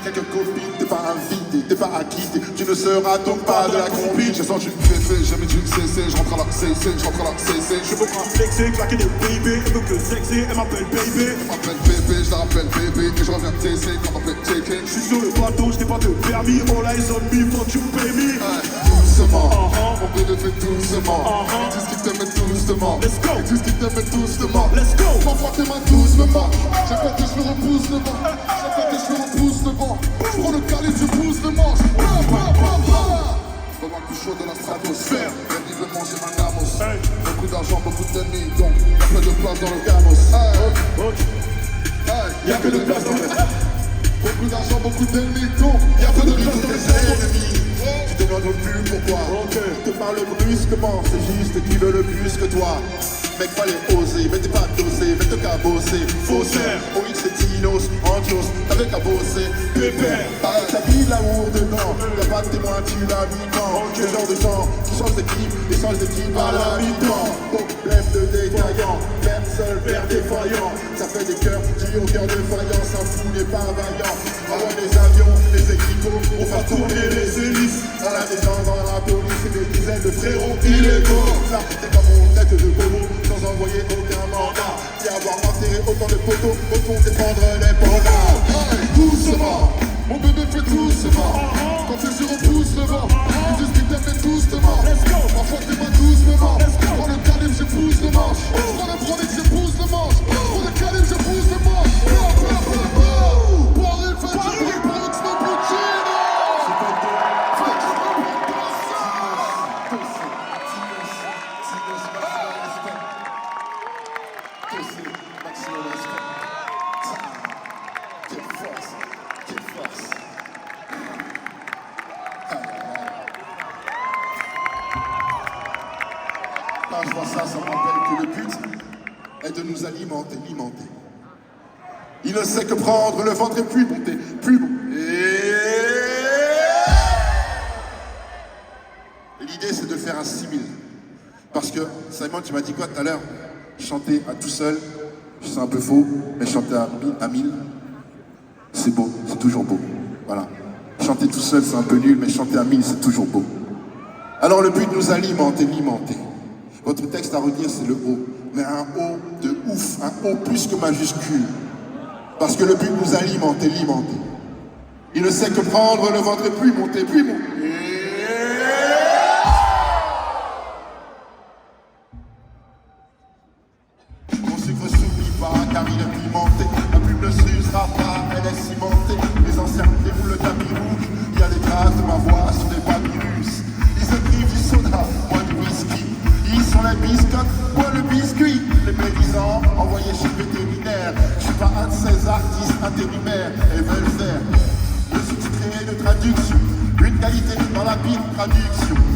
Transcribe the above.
quelques copines, t'es pas invité, t'es pas acquitté. Tu ne seras donc pas de la compil. Je sens du féfé, jamais du CC. Je rentre à la CC, je rentre à la CC. Je veux pas flexer, claquer des bébés. Elle veut que sexy, elle m'appelle baby. Elle m'appelle bébé, je la rappelle bébé. Et je reviens TC quand on fait checker. Je suis sur le bateau, je n'ai pas de permis. All eyes on me, fuck you pay me. Doucement, mon bébé fait doucement. Ils disent qu'ils t'aiment doucement. Let's go. Ils disent qu'ils t'aiment doucement. Let's go. M'envoie tes mains doucement. Chaque fois que je le repousse le vent. Chaque fois que je le repousse le vent. Je prends le calice, je pousse le manche. Vraiment le plus chaud de la stratosphère. Bien vivement j'ai ma gamos. Beaucoup d'argent, beaucoup d'ennemis. Donc y'a peu de place dans le gamos. Y'a que de place dans le beaucoup d'argent, beaucoup d'ennemis. Donc y'a peu de place dans les ennemis. Tu te demandes plus pourquoi. Je te parle brusquement. C'est juste qui veut le plus que toi. Mec, fallait oser, mais t'es pas dosé, mais t'es qu'à bosser. Faussaire, OX et Tinos, Antios, t'avais qu'à bosser. Pépère, t'as mis l'amour dedans. Y'a pas de témoin, tu l'as mis quand. Ce genre de gens qui changent d'équipe, et changent d'équipe à la mi-temps. Problème de détaillant, père seul, père défaillant. Ça fait des cœurs qui au cœur de faïence, un fou n'est pas vaillant. Envoie les avions, les équipos, on va tourner les hélices. On a des gens dans la police et des dizaines de frérots illégaux. Ça, c'est comme mon tête de bobo. Sans envoyer aucun mandat, et avoir enterré autant de poteaux, autant défendre les pandas. Doucement, mon bébé fait doucement. Quand je repousse le vent, ils disent qu'ils t'aiment doucement. Parfois t'es pas doucement. Je prends le calibre, je pousse le manche. Je prends le chronique, je pousse le manche. Je prends le calibre, je pousse le manche. Paris fait du bruit pour Oxmo Puccino. Quand je vois ça, ça me rappelle que le but est de nous alimenter. Il ne sait que prendre le ventre et puis monter, puis monter. Et l'idée, c'est de faire un 6000. Parce que, Simon, tu m'as dit quoi tout à l'heure? Chanter à tout seul, c'est un peu faux, mais chanter à 1000, c'est beau, c'est toujours beau. Voilà. Chanter tout seul, c'est un peu nul, mais chanter à 1000, c'est toujours beau. Alors le but, nous alimenter. Votre texte à redire, c'est le O. Mais un O de ouf, un O plus que majuscule. Parce que le but nous alimenter. Il ne sait que prendre le ventre et puis monter. Mon sucre s'oublie pas, car il est pimenté. La plume ne s'usera pas, elle est cimentée. Les anciens déroulent le tapis rouge. Il y a des traces de ma voix sur des papyrus. Ils écrivent du soda, moi du whisky. Ils sont les biscottes, moi le biscuit. Les médisants envoyés chez le vétérinaire. Je suis pas un de ces artistes intérimaires. Et veulent faire de sous-titré de traduction. Une qualité dans la pire traduction.